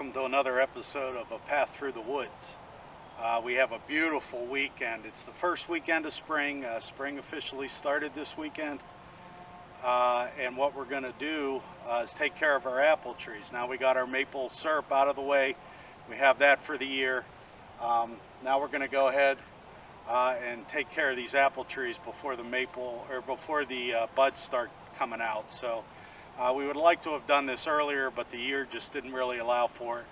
welcome to another episode of A Path Through the Woods. We have a beautiful weekend. It's the first weekend of spring. Spring officially started this weekend. And what we're going to do is take care of our apple trees. Now we got our maple syrup out of the way. We have that for the year. Now we're going to go ahead and take care of these apple trees before the buds start coming out. So we would like to have done this earlier, but the year just didn't really allow for it.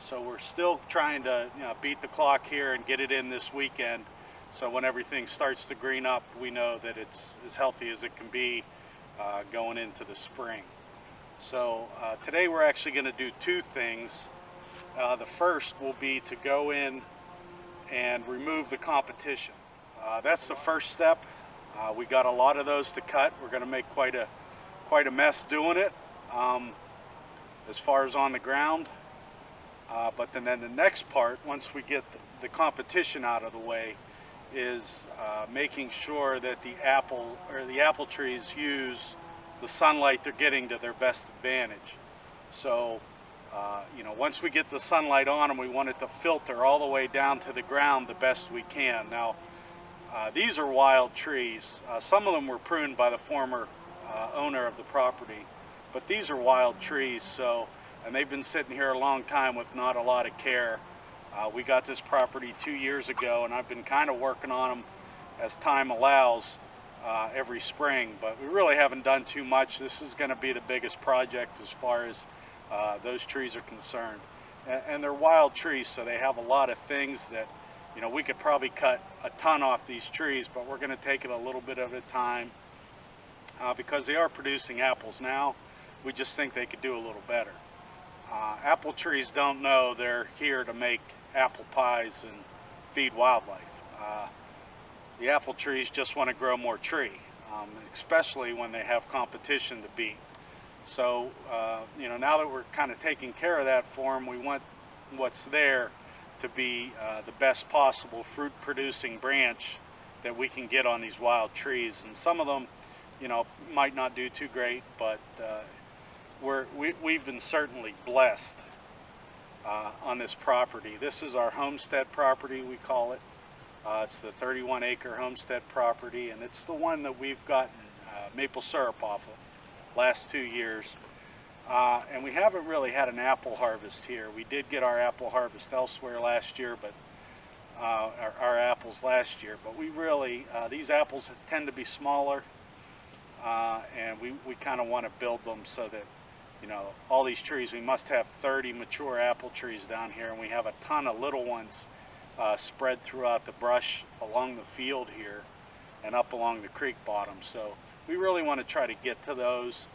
So we're still trying to beat the clock here and get it in this weekend. So when everything starts to green up, we know that it's as healthy as it can be going into the spring. So today we're actually going to do two things. The first will be to go in and remove the competition. That's the first step. We got a lot of those to cut. We're going to make quite a mess doing it as far as on the ground. But then the next part, once we get the competition out of the way, is making sure that the apple trees use the sunlight they're getting to their best advantage. So once we get the sunlight on them, we want it to filter all the way down to the ground the best we can. Now these are wild trees. Some of them were pruned by the former owner of the property, but these are wild trees, and they've been sitting here a long time with not a lot of care. We got this property 2 years ago, and I've been kind of working on them as time allows every spring, but we really haven't done too much. This is going to be the biggest project as far as those trees are concerned, and they're wild trees, so they have a lot of things that we could probably cut a ton off these trees, but we're going to take it a little bit at a time. Because they are producing apples now, we just think they could do a little better. Apple trees don't know they're here to make apple pies and feed wildlife. The apple trees just want to grow more tree, especially when they have competition to beat. So, now that we're kind of taking care of that for them, we want what's there to be the best possible fruit-producing branch that we can get on these wild trees. And some of them might not do too great, but we've been certainly blessed on this property. This is our homestead property, we call it. It's the 31-acre homestead property, and it's the one that we've gotten maple syrup off of last 2 years. And we haven't really had an apple harvest here. We did get our apple harvest elsewhere last year, but our apples last year. But we really, these apples tend to be smaller. And we kind of want to build them so that all these trees, we must have 30 mature apple trees down here, and we have a ton of little ones spread throughout the brush along the field here and up along the creek bottom. So we really want to try to get to those,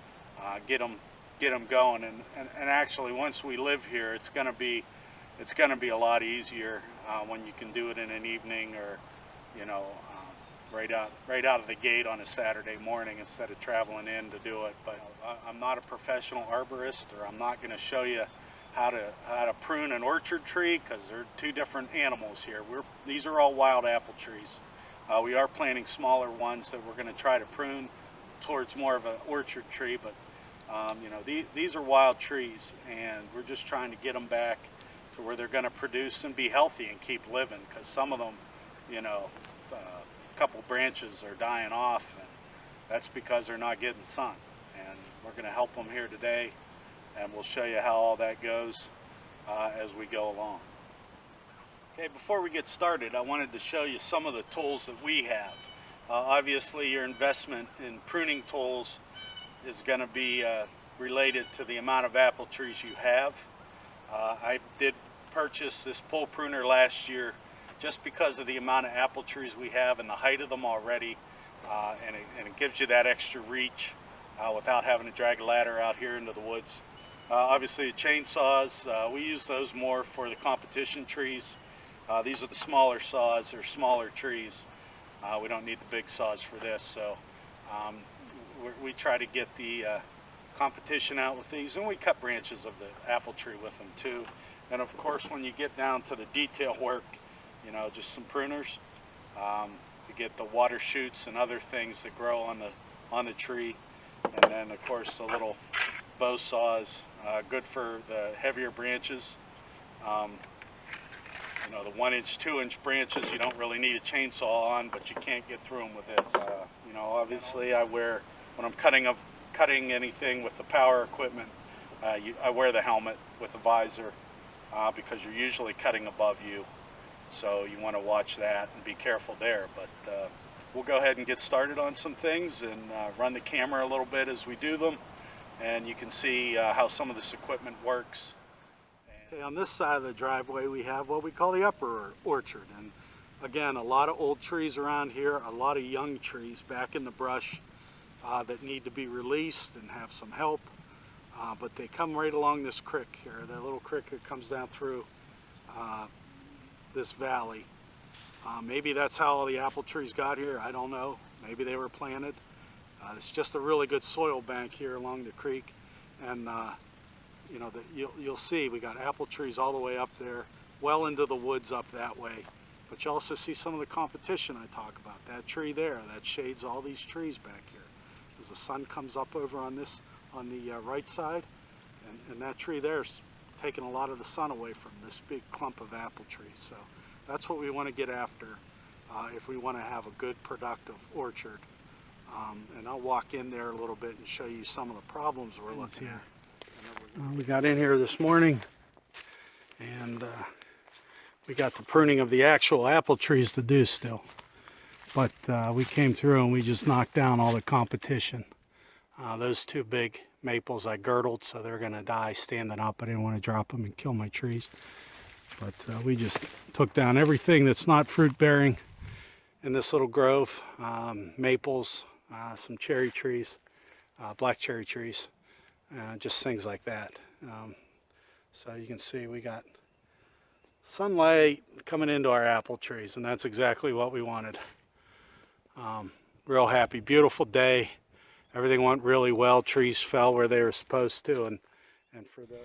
get them going, and actually once we live here, it's going to be a lot easier when you can do it in an evening, or right out of the gate on a Saturday morning instead of traveling in to do it. But I'm not a professional arborist, or I'm not going to show you how to prune an orchard tree, because they're two different animals here. These are all wild apple trees. We are planting smaller ones that we're going to try to prune towards more of an orchard tree, but these are wild trees, and we're just trying to get them back to where they're going to produce and be healthy and keep living, because some of them, a couple branches are dying off, and that's because they're not getting sun. And we're going to help them here today, and we'll show you how all that goes as we go along. Okay, before we get started, I wanted to show you some of the tools that we have. Obviously, your investment in pruning tools is going to be related to the amount of apple trees you have. I did purchase this pole pruner last year just because of the amount of apple trees we have and the height of them already, and it gives you that extra reach without having to drag a ladder out here into the woods. Obviously the chainsaws, we use those more for the competition trees. These are the smaller saws, they're smaller trees. We don't need the big saws for this, so we try to get the competition out with these, and we cut branches of the apple tree with them too. And of course, when you get down to the detail work, just some pruners to get the water shoots and other things that grow on the tree, and then of course the little bow saws, good for the heavier branches Um, you know, the 1-inch, 2-inch branches you don't really need a chainsaw on, but you can't get through them with this. You know, obviously I wear, when I'm cutting anything with the power equipment, I wear the helmet with the visor because you're usually cutting above you. So you want to watch that and be careful there. But we'll go ahead and get started on some things and run the camera a little bit as we do them. And you can see how some of this equipment works. Okay, on this side of the driveway we have what we call the upper orchard. And again, a lot of old trees around here, a lot of young trees back in the brush that need to be released and have some help. But they come right along this creek here, that little creek that comes down through this valley. Maybe that's how all the apple trees got here, I don't know. Maybe they were planted. It's just a really good soil bank here along the creek. And you know, you'll see we got apple trees all the way up there, well into the woods up that way. But you also see some of the competition I talk about. That tree there, that shades all these trees back here. As the sun comes up over on this, on the right side, and that tree there's taking a lot of the sun away from this big clump of apple trees. So that's what we want to get after if we want to have a good, productive orchard. And I'll walk in there a little bit and show you some of the problems we're looking at. We got in here this morning and we got the pruning of the actual apple trees to do still. But we came through and we just knocked down all the competition. Those two big maples I girdled, so they're going to die standing up. I didn't want to drop them and kill my trees. But we just took down everything that's not fruit bearing in this little grove. Maples, some cherry trees, black cherry trees. Just things like that. So you can see we got sunlight coming into our apple trees, and that's exactly what we wanted. Real happy, beautiful day. Everything went really well. Trees fell where they were supposed to, and for those.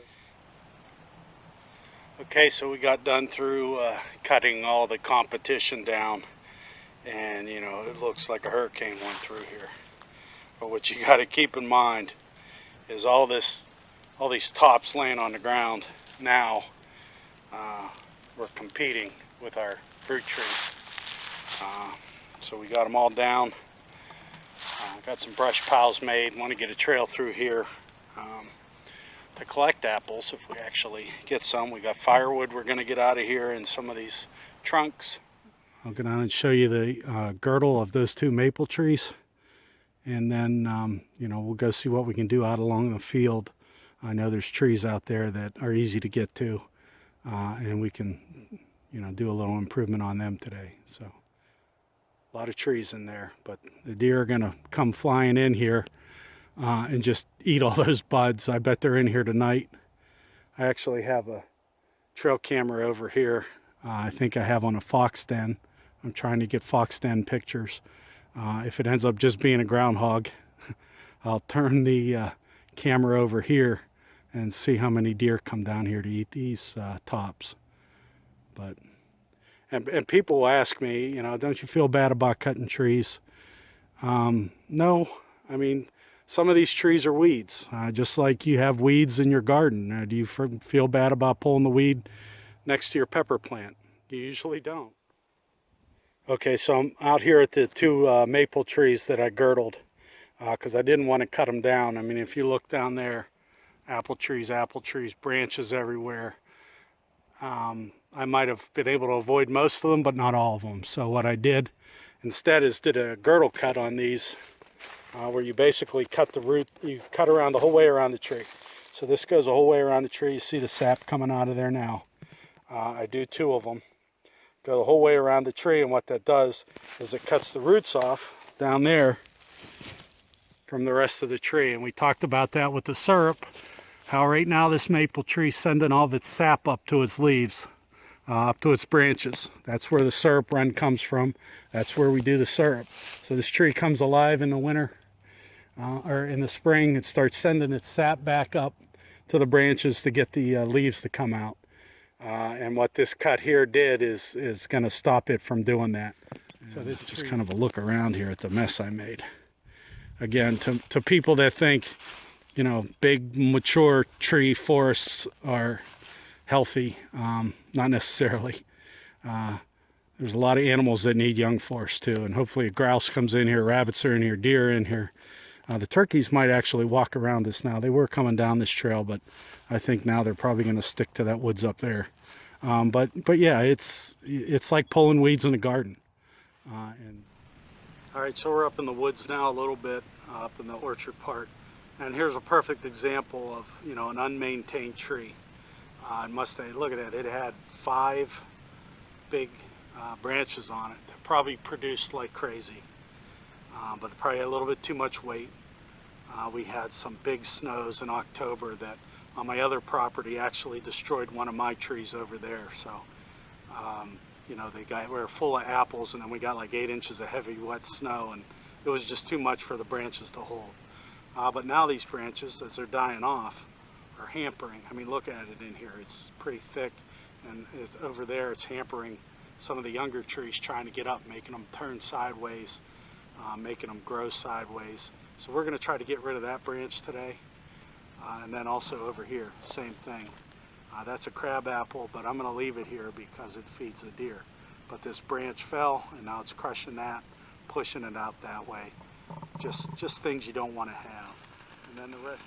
Okay, so we got done through cutting all the competition down, and you know, it looks like a hurricane went through here. But what you got to keep in mind is all these tops laying on the ground now. We're competing with our fruit trees. So we got them all down. Got some brush piles made. Want to get a trail through here to collect apples if we actually get some. We got firewood we're going to get out of here and some of these trunks. I'll go down and show you the girdle of those two maple trees. And then, you know, we'll go see what we can do out along the field. I know there's trees out there that are easy to get to, and we can, you know, do a little improvement on them today. So, a lot of trees in there, but the deer are going to come flying in here and just eat all those buds. I bet they're in here tonight. I actually have a trail camera over here. I think I have on a fox den. I'm trying to get fox den pictures. If it ends up just being a groundhog, I'll turn the camera over here and see how many deer come down here to eat these tops. But and people will ask me, you know, don't you feel bad about cutting trees? No, I mean, some of these trees are weeds, just like you have weeds in your garden. Do you feel bad about pulling the weed next to your pepper plant? You usually don't. Okay, so I'm out here at the two maple trees that I girdled because I didn't want to cut them down. I mean, if you look down there, apple trees, branches everywhere. I might have been able to avoid most of them, but not all of them. So what I did instead is did a girdle cut on these where you basically cut the root, you cut around the whole way around the tree. So this goes the whole way around the tree. You see the sap coming out of there now. I do two of them. Go the whole way around the tree, and what that does is it cuts the roots off down there from the rest of the tree. And we talked about that with the syrup, how right now this maple tree is sending all of its sap up to its leaves, up to its branches. That's where the syrup run comes from. That's where we do the syrup. So this tree comes alive in the winter or in the spring. It starts sending its sap back up to the branches to get the leaves to come out. And what this cut here did is going to stop it from doing that. So this is just kind of a look around here at the mess I made. Again, to people that think, you know, big mature tree forests healthy. Not necessarily. There's a lot of animals that need young forest too, and hopefully a grouse comes in here, rabbits are in here, deer are in here. The turkeys might actually walk around us now. They were coming down this trail, but I think now they're probably going to stick to that woods up there. But yeah, it's like pulling weeds in a garden. All right, so we're up in the woods now a little bit, up in the orchard part, and here's a perfect example of, you know, an unmaintained tree. Mustang, look at it. It had 5 big branches on it that probably produced like crazy, but probably a little bit too much weight. We had some big snows in October that on my other property actually destroyed one of my trees over there. So, you know, we were full of apples, and then we got like 8 inches of heavy wet snow, and it was just too much for the branches to hold. But now these branches, as they're dying off, are hampering. I mean, look at it in here. It's pretty thick, and over there it's hampering some of the younger trees trying to get up, making them turn sideways, making them grow sideways. So we're going to try to get rid of that branch today. And then also over here, same thing. That's a crab apple, but I'm going to leave it here because it feeds the deer. But this branch fell, and now it's crushing that, pushing it out that way. Just things you don't want to have. And then the rest.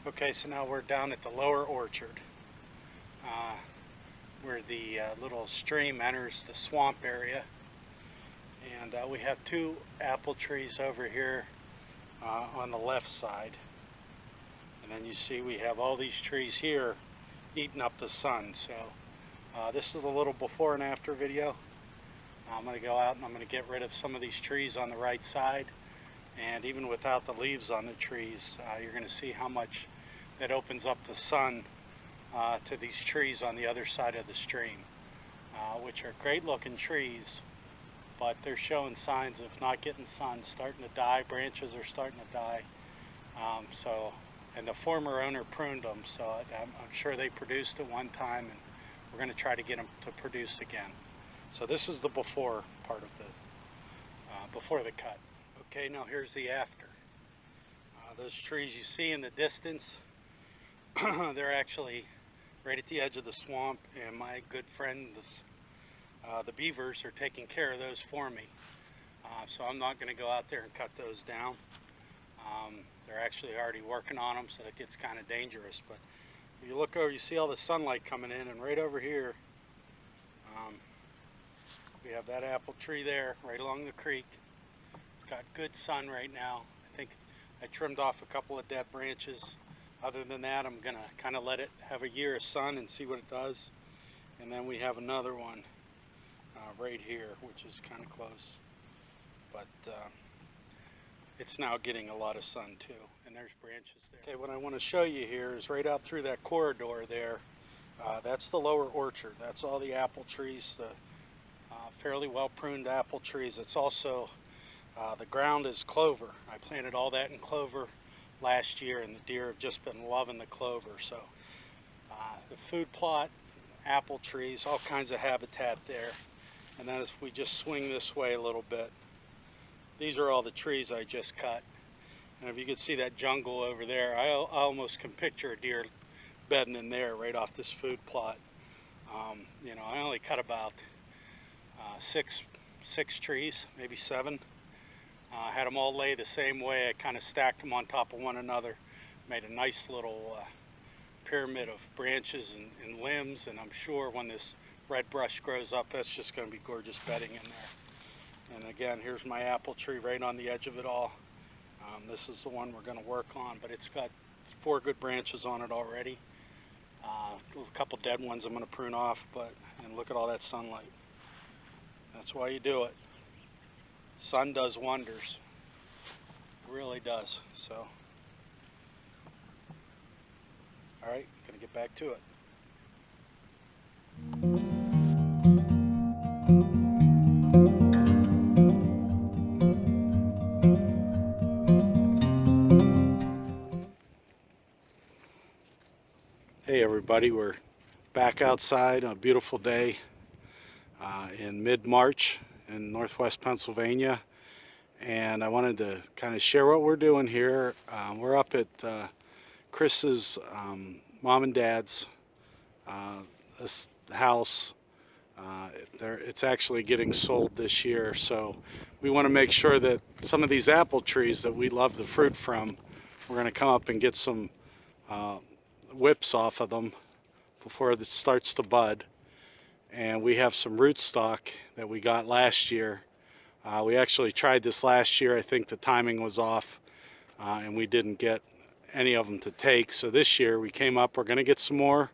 Okay, so now we're down at the lower orchard, where the little stream enters the swamp area. And we have 2 apple trees over here on the left side. And then you see we have all these trees here eating up the sun. So this is a little before and after video. I'm going to go out and I'm going to get rid of some of these trees on the right side. And even without the leaves on the trees, you're going to see how much it opens up the sun to these trees on the other side of the stream, which are great looking trees, but they're showing signs of not getting sun, starting to die. Branches are starting to die. And the former owner pruned them, so I'm sure they produced at one time, and we're going to try to get them to produce again. So this is the before part of the before the cut. Okay, now here's the after. Those trees you see in the distance, they're actually right at the edge of the swamp, and my good friend, the beavers, are taking care of those for me. So I'm not going to go out there and cut those down. They're actually already working on them, so it gets kind of dangerous. But if you look over, you see all the sunlight coming in, and right over here, we have that apple tree there, right along the creek. It's got good sun right now. I think I trimmed off a couple of dead branches. Other than that, I'm gonna kind of let it have a year of sun and see what it does. And then we have another one right here, which is kind of close. But it's now getting a lot of sun too. And there's branches there. Okay, what I want to show you here is right out through that corridor there. That's the lower orchard. That's all the apple trees, the fairly well pruned apple trees. It's also, the ground is clover. I planted all that in clover last year, and the deer have just been loving the clover. So the food plot, apple trees, all kinds of habitat there. And then as we just swing this way a little bit, these are all the trees I just cut. And if you can see that jungle over there, I almost can picture a deer bedding in there right off this food plot. You know, I only cut about six trees, maybe 7. Had them all lay the same way. I kind of stacked them on top of one another, made a nice little pyramid of branches and limbs, and I'm sure when this red brush grows up, that's just going to be gorgeous bedding in there. And again, here's my apple tree right on the edge of it all. This is the one we're going to work on, but it's got 4 good branches on it already. A couple dead ones I'm going to prune off, and look at all that sunlight. That's why you do it. Sun does wonders. It really does. So, all right, gonna get back to it. Hey everybody, we're back outside on a beautiful day in mid-March in northwest Pennsylvania, and I wanted to kind of share what we're doing here. We're up at Chris's mom and dad's house. It's actually getting sold this year, so we want to make sure that some of these apple trees that we love the fruit from, we're going to come up and get some whips off of them before it starts to bud. And we have some rootstock that we got last year. We actually tried this last year. I think the timing was off, and we didn't get any of them to take. So this year we came up, we're going to get some more.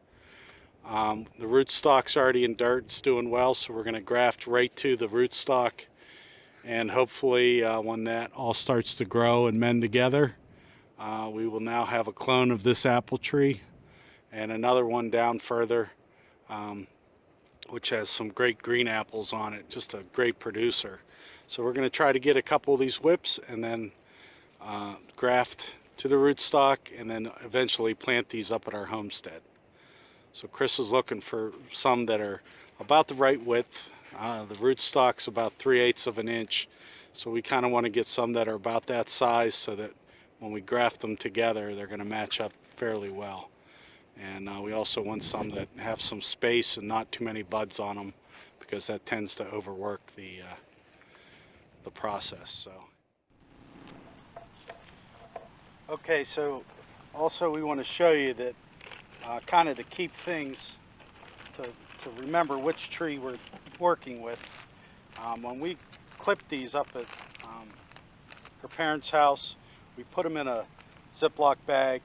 The rootstock's already in dirt, it's doing well, so we're going to graft right to the rootstock. And hopefully when that all starts to grow and mend together, we will now have a clone of this apple tree and another one down further, which has some great green apples on it, just a great producer. So we're going to try to get a couple of these whips and then graft to the rootstock, and then eventually plant these up at our homestead. So Chris is looking for some that are about the right width. The rootstock's about 3/8 of an inch, so we kind of want to get some that are about that size so that when we graft them together, they're going to match up fairly well. And we also want some that have some space and not too many buds on them, because that tends to overwork the process. So. Okay, so also we want to show you that kind of to keep things, to remember which tree we're working with. When we clipped these up at her parents' house, we put them in a Ziploc bag.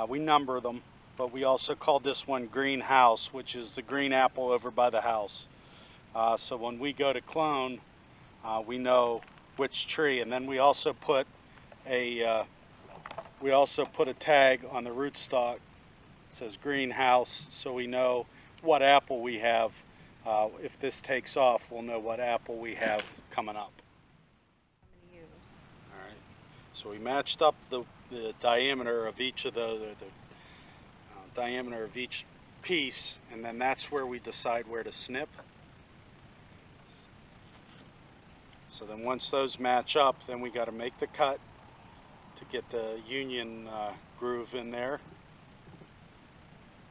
We number them, but we also called this one Green House, which is the green apple over by the house. So when we go to clone, we know which tree. And then we also put a tag on the rootstock. It says Green House, so we know what apple we have. If this takes off, we'll know what apple we have coming up. All right. So we matched up the diameter of each of the diameter of each piece, and then that's where we decide where to snip. So then once those match up, then we got to make the cut to get the union groove in there.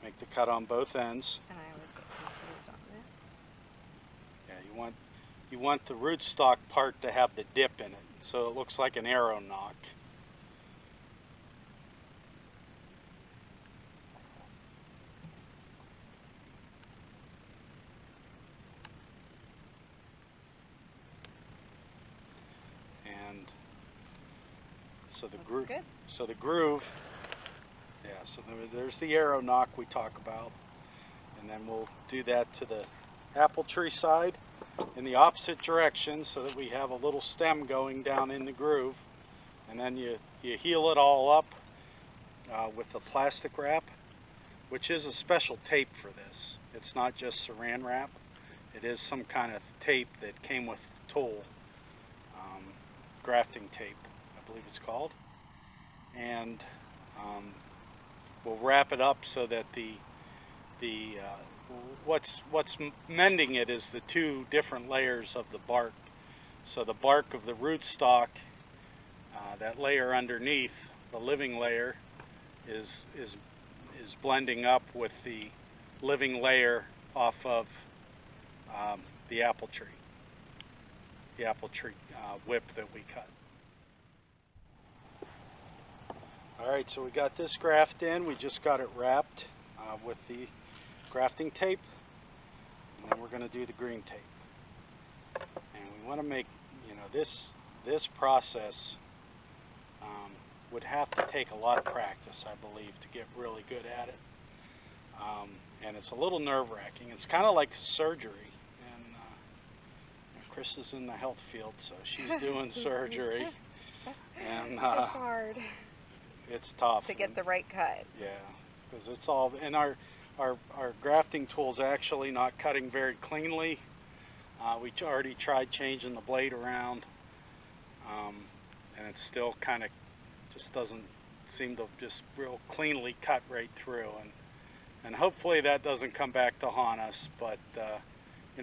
Make the cut on both ends. And I always get confused on this. Yeah, you want the rootstock part to have the dip in it, so it looks like an arrow knock. And so the groove. So the groove. Yeah. So there's the arrow knock we talk about, and then we'll do that to the apple tree side in the opposite direction, so that we have a little stem going down in the groove, and then you heal it all up with the plastic wrap, which is a special tape for this. It's not just saran wrap. It is some kind of tape that came with the tool, grafting tape, I believe it's called, and we'll wrap it up so that what's mending it is the two different layers of the bark. So the bark of the rootstock, that layer underneath, the living layer, is blending up with the living layer off of the apple tree whip that we cut. Alright, so we got this graft in. We just got it wrapped with the grafting tape, and then we're going to do the green tape. And we want to make, this process would have to take a lot of practice, I believe, to get really good at it. And it's a little nerve-wracking. It's kind of like surgery. And Chris is in the health field, so she's doing surgery. And it's hard. It's tough to get the right cut. Yeah, because it's all, and our grafting tool's actually not cutting very cleanly. We already tried changing the blade around, and it still kind of just doesn't seem to just real cleanly cut right through. And hopefully that doesn't come back to haunt us. But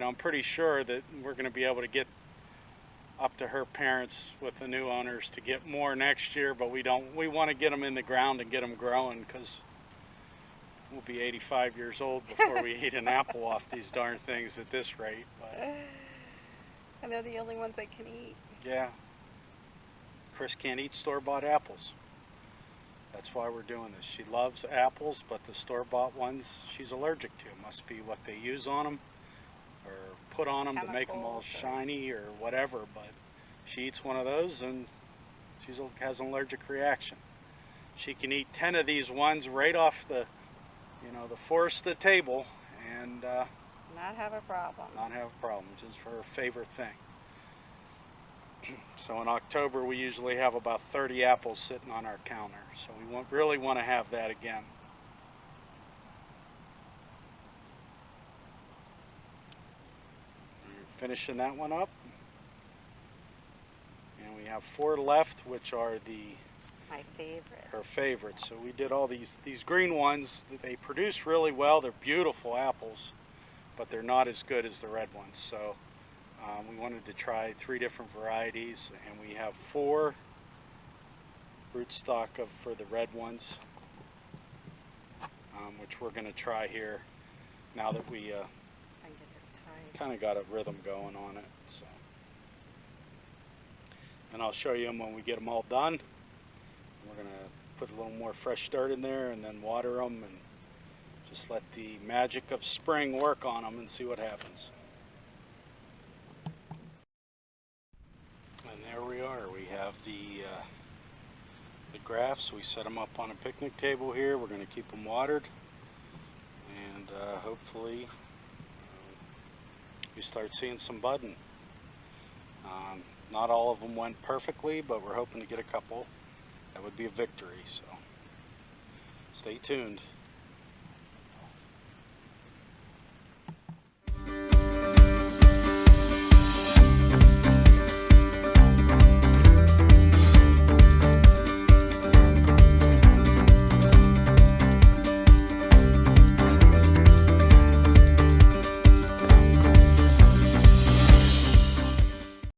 I'm pretty sure that we're going to be able to get up to her parents with the new owners to get more next year, but we want to get them in the ground and get them growing, because we'll be 85 years old before we eat an apple off these darn things at this rate. But and they're the only ones I can eat. Yeah. Chris can't eat store-bought apples. That's why we're doing this. She loves apples, but the store-bought ones she's allergic to. Must be what they use on them or put on them to make them all shiny or whatever, but she eats one of those and she has an allergic reaction. She can eat 10 of these ones right off the forested table and not have a problem. Not have a problem. Just her favorite thing. So in October we usually have about 30 apples sitting on our counter. So we really want to have that again. We're finishing that one up. And we have 4 left, which are my favorite. Her favorites. So we did all these green ones. They produce really well. They're beautiful apples, but they're not as good as the red ones. So we wanted to try 3 different varieties, and we have 4 rootstock for the red ones, which we're going to try here now that we kind of got a rhythm going on it. So, and I'll show you them when we get them all done. We're going to put a little more fresh dirt in there and then water them and just let the magic of spring work on them and see what happens. And there we are. We have the grafts. We set them up on a picnic table here. We're going to keep them watered, and hopefully we start seeing some budding. Not all of them went perfectly, but we're hoping to get a couple. That would be a victory, so stay tuned.